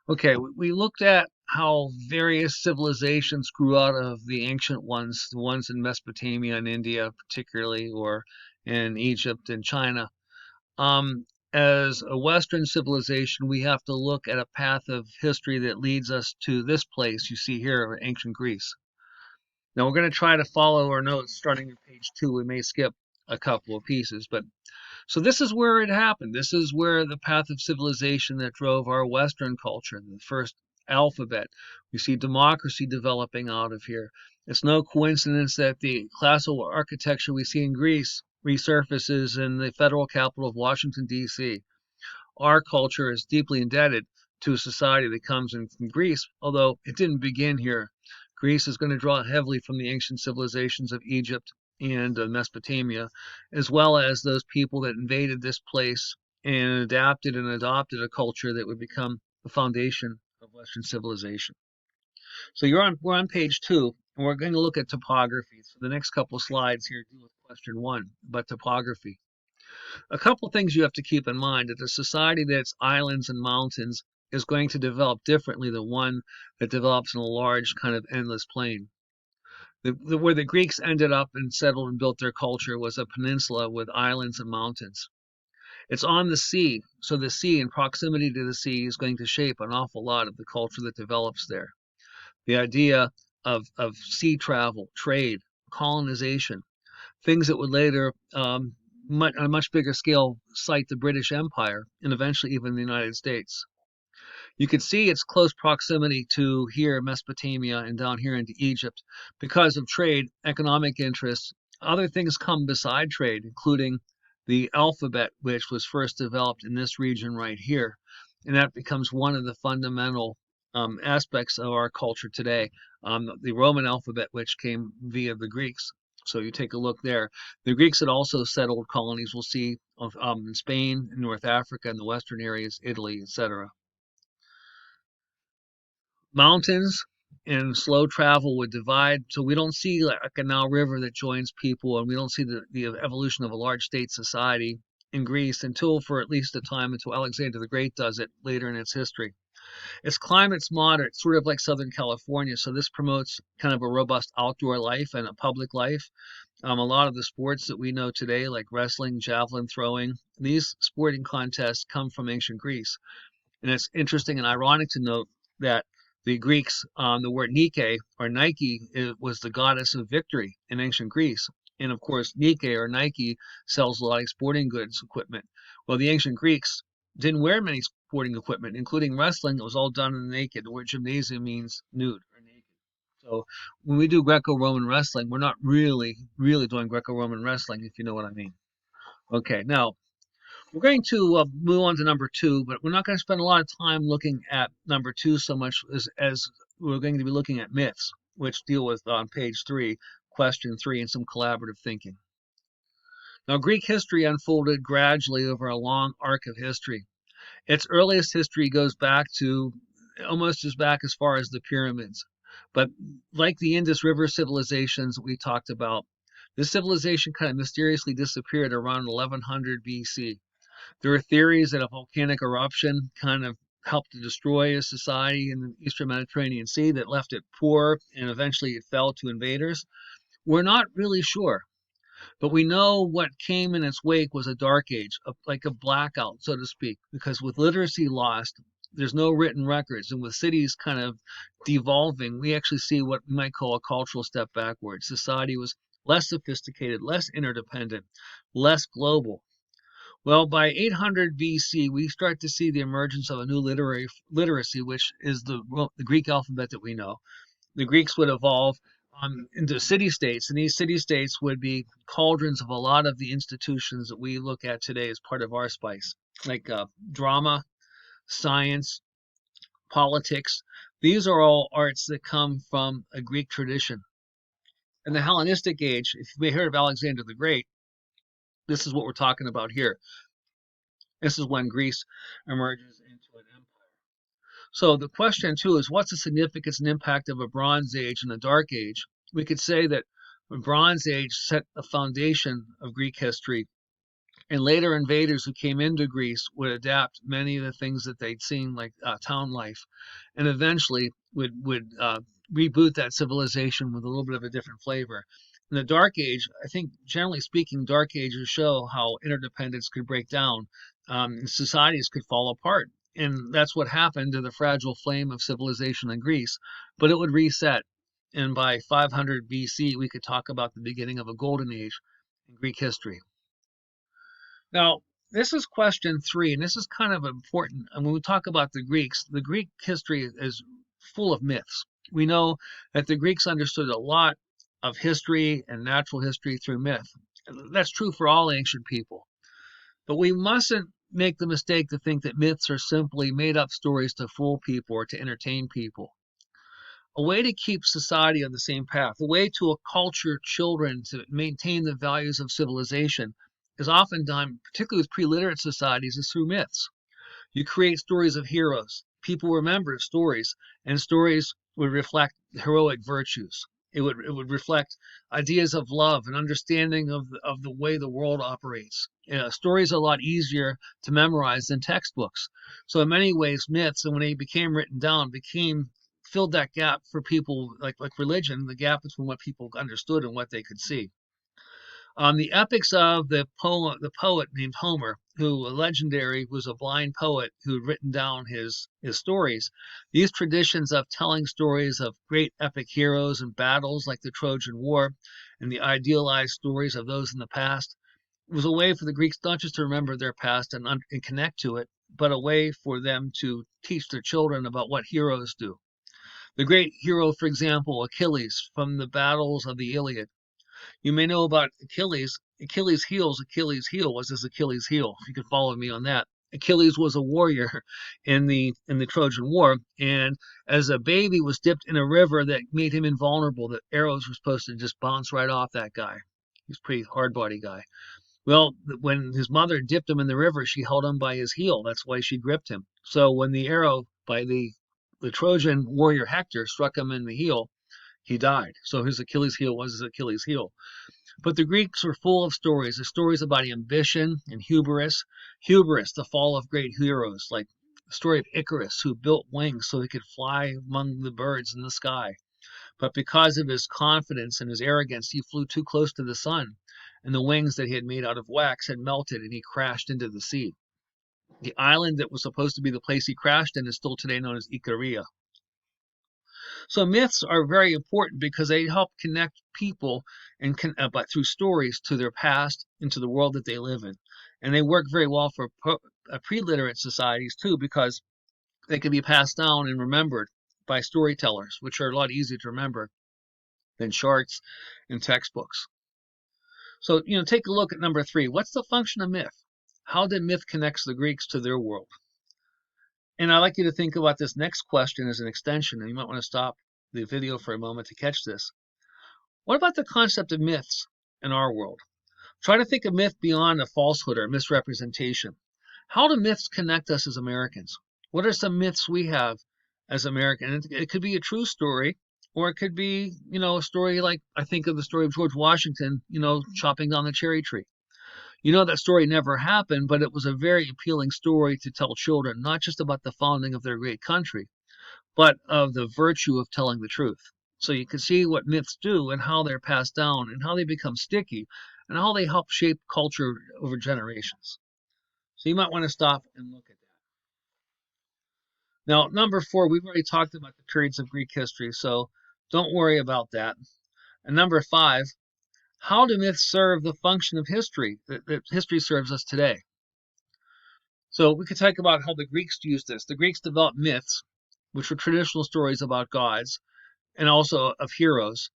Okay, we looked at how various civilizations grew out of the ancient ones, the ones in Mesopotamia and India particularly, or in Egypt and China. As a Western civilization, we have to look at a path of history that leads us to this place you see here, ancient Greece. Now we're going to try to follow our notes starting at page 2. We may skip a couple of pieces, but so this is where it happened. This is where the path of civilization that drove our Western culture, the first alphabet. We see democracy developing out of here. It's no coincidence that the classical architecture we see in Greece resurfaces in the federal capital of Washington, D.C. Our culture is deeply indebted to a society that comes in from Greece, although it didn't begin here. Greece is going to draw heavily from the ancient civilizations of Egypt and Mesopotamia, as well as those people that invaded this place and adapted and adopted a culture that would become the foundation of Western civilization. So we're on page 2, and we're going to look at topography. So the next couple slides here deal with question 1 about topography. A couple things you have to keep in mind that a society that's islands and mountains is going to develop differently than one that develops in a large kind of endless plain. Where the Greeks ended up and settled and built their culture was a peninsula with islands and mountains. It's on the sea, so the sea and proximity to the sea is going to shape an awful lot of the culture that develops there. The idea of sea travel, trade, colonization, things that would later, on a much bigger scale, cite the British Empire and eventually even the United States. You could see its close proximity to here, Mesopotamia, and down here into Egypt because of trade, economic interests. Other things come beside trade, including the alphabet, which was first developed in this region right here. And that becomes one of the fundamental aspects of our culture today. The Roman alphabet, which came via the Greeks. So you take a look there. The Greeks had also settled colonies, we'll see, in Spain, in North Africa, in the western areas, Italy, etc. Mountains and slow travel would divide. So we don't see like a canal river that joins people, and we don't see the evolution of a large state society in Greece until for at least a time until Alexander the Great does it later in its history. Its climate's moderate, sort of like Southern California, so this promotes kind of a robust outdoor life and a public life. A lot of the sports that we know today, like wrestling, javelin throwing, these sporting contests come from ancient Greece. And it's interesting and ironic to note that the Greeks, the word Nike or Nike was the goddess of victory in ancient Greece. And of course, Nike or Nike sells a lot of sporting goods equipment. Well, the ancient Greeks didn't wear many sporting equipment, including wrestling. It was all done in the naked. The word gymnasium means nude or naked. So when we do Greco-Roman wrestling, we're not really doing Greco-Roman wrestling, if you know what I mean. Okay, now we're going to move on to number 2, but we're not going to spend a lot of time looking at number 2 so much as we're going to be looking at myths, which deal with on page 3, question 3, and some collaborative thinking. Now, Greek history unfolded gradually over a long arc of history. Its earliest history goes back to almost as back as far as the pyramids. But like the Indus River civilizations we talked about, this civilization kind of mysteriously disappeared around 1100 BC. There are theories that a volcanic eruption kind of helped to destroy a society in the Eastern Mediterranean Sea that left it poor and eventually it fell to invaders. We're not really sure, but we know what came in its wake was a dark age, like a blackout, so to speak, because with literacy lost, there's no written records. And with cities kind of devolving, we actually see what we might call a cultural step backwards. Society was less sophisticated, less interdependent, less global. Well, by 800 BC, we start to see the emergence of a new literacy, which is the Greek alphabet that we know. The Greeks would evolve into city states, and these city states would be cauldrons of a lot of the institutions that we look at today as part of our spice, like drama, science, politics. These are all arts that come from a Greek tradition. In the Hellenistic age, if you may heard of Alexander the Great, this is what we're talking about here. This is when Greece emerges into an empire. So the question too is what's the significance and impact of a Bronze Age and a Dark Age? We could say that the Bronze Age set the foundation of Greek history And later invaders who came into Greece would adapt many of the things that they'd seen, like town life, and eventually would reboot that civilization with a little bit of a different flavor. In the Dark Age, I think generally speaking, Dark Ages show how interdependence could break down, and societies could fall apart. And that's what happened to the fragile flame of civilization in Greece. But it would reset. And by 500 BC, we could talk about the beginning of a golden age in Greek history. Now, this is question 3, and this is kind of important. And when we talk about the Greeks, the Greek history is full of myths. We know that the Greeks understood a lot of history and natural history through myth. That's true for all ancient people. But we mustn't make the mistake to think that myths are simply made up stories to fool people or to entertain people. A way to keep society on the same path, a way to acculture children to maintain the values of civilization is often done, particularly with pre-literate societies, is through myths. You create stories of heroes. People remember stories, and stories would reflect heroic virtues. It would reflect ideas of love and understanding of the way the world operates. Stories are a lot easier to memorize than textbooks. So in many ways, myths, and when they became written down, became filled that gap for people like religion, the gap between what people understood and what they could see. The epics of the poet named Homer, who legendary was a blind poet who had written down his stories. These traditions of telling stories of great epic heroes and battles like the Trojan War and the idealized stories of those in the past was a way for the Greeks not just to remember their past and connect to it, but a way for them to teach their children about what heroes do. The great hero, for example, Achilles, from the battles of the Iliad. You may know about Achilles. Achilles' heel was his Achilles' heel. If you could follow me on that. Achilles was a warrior in the Trojan War, and as a baby was dipped in a river that made him invulnerable. The arrows were supposed to just bounce right off that guy. He's a pretty hard body guy. Well, when his mother dipped him in the river, she held him by his heel. That's why she gripped him. So when the arrow by the Trojan warrior Hector struck him in the heel, he died. So his Achilles heel was his Achilles heel. But the Greeks were full of stories. There's stories about ambition and hubris. Hubris, the fall of great heroes, like the story of Icarus, who built wings so he could fly among the birds in the sky. But because of his confidence and his arrogance, he flew too close to the sun, and the wings that he had made out of wax had melted, and he crashed into the sea. The island that was supposed to be the place he crashed in is still today known as Icaria. So myths are very important because they help connect people but through stories to their past and to the world that they live in. And they work very well for pre-literate societies too because they can be passed down and remembered by storytellers, which are a lot easier to remember than charts and textbooks. So, take a look at number 3. What's the function of myth? How did myth connect the Greeks to their world? And I'd like you to think about this next question as an extension, and you might want to stop the video for a moment to catch this. What about the concept of myths in our world? Try to think of myth beyond a falsehood or a misrepresentation. How do myths connect us as Americans? What are some myths we have as Americans? It could be a true story, or it could be, a story like I think of the story of George Washington, chopping down the cherry tree. That story never happened, but it was a very appealing story to tell children, not just about the founding of their great country, but of the virtue of telling the truth. So you can see what myths do and how they're passed down and how they become sticky and how they help shape culture over generations. So you might want to stop and look at that. Now, number 4, we've already talked about the periods of Greek history, so don't worry about that. And number 5, how do myths serve the function of history that history serves us today? So we could talk about how the Greeks used this. The Greeks developed myths, which were traditional stories about gods and also of heroes.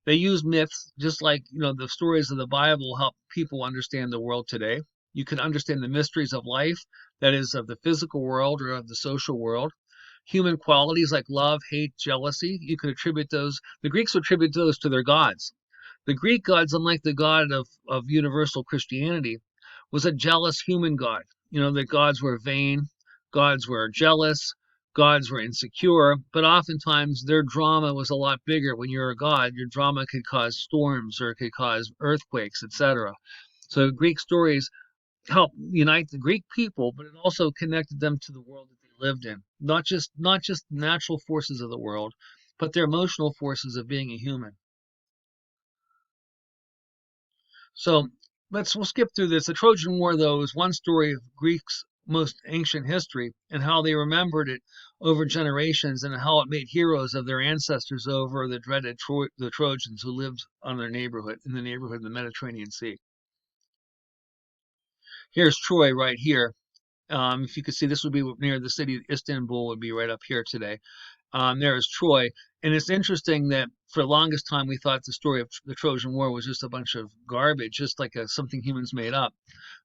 They used myths just like, the stories of the Bible help people understand the world today. You can understand the mysteries of life, that is, of the physical world or of the social world. Human qualities like love, hate, jealousy, you could attribute those. The Greeks would attribute those to their gods. The Greek gods, unlike the god of universal Christianity, was a jealous human god. The gods were vain, gods were jealous, gods were insecure, but oftentimes their drama was a lot bigger. When you're a god, your drama could cause storms or it could cause earthquakes, etc. So Greek stories helped unite the Greek people, but it also connected them to the world that they lived in. Not just natural forces of the world, but their emotional forces of being a human. So we'll skip through this. The Trojan War, though, is one story of Greeks' most ancient history and how they remembered it over generations and how it made heroes of their ancestors over the dreaded the Trojans who lived on their neighborhood in the neighborhood of the Mediterranean Sea. Here's Troy right here. If you could see, this would be near the city of Istanbul, would be right up here today. There is Troy. And it's interesting that for the longest time we thought the story of the Trojan War was just a bunch of garbage, just like something humans made up.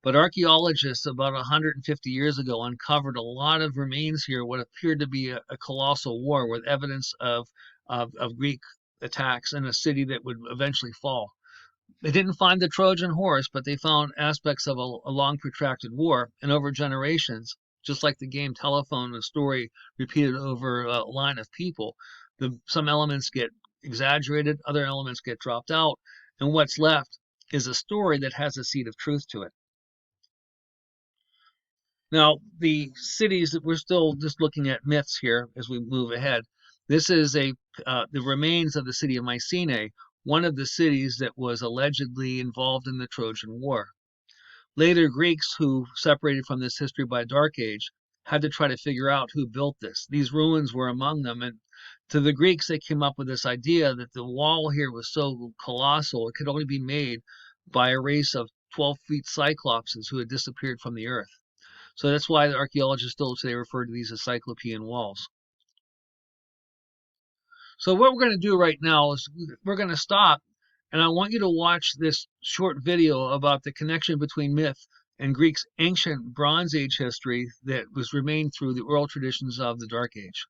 But archaeologists about 150 years ago uncovered a lot of remains here, what appeared to be a colossal war with evidence of Greek attacks in a city that would eventually fall. They didn't find the Trojan horse, but they found aspects of a long protracted war and over generations, just like the game telephone, the story repeated over a line of people. Some elements get exaggerated, other elements get dropped out, and what's left is a story that has a seed of truth to it. Now, the cities that we're still just looking at myths here as we move ahead. This is the remains of the city of Mycenae, one of the cities that was allegedly involved in the Trojan War. Later Greeks who separated from this history by Dark Age had to try to figure out who built this. These ruins were among them, and to the Greeks they came up with this idea that the wall here was so colossal it could only be made by a race of 12-feet cyclopses who had disappeared from the earth. So that's why the archaeologists still today refer to these as Cyclopean walls. So what we're going to do right now is we're going to stop, and I want you to watch this short video about the connection between myth and Greek's ancient Bronze Age history that was remained through the oral traditions of the Dark Age.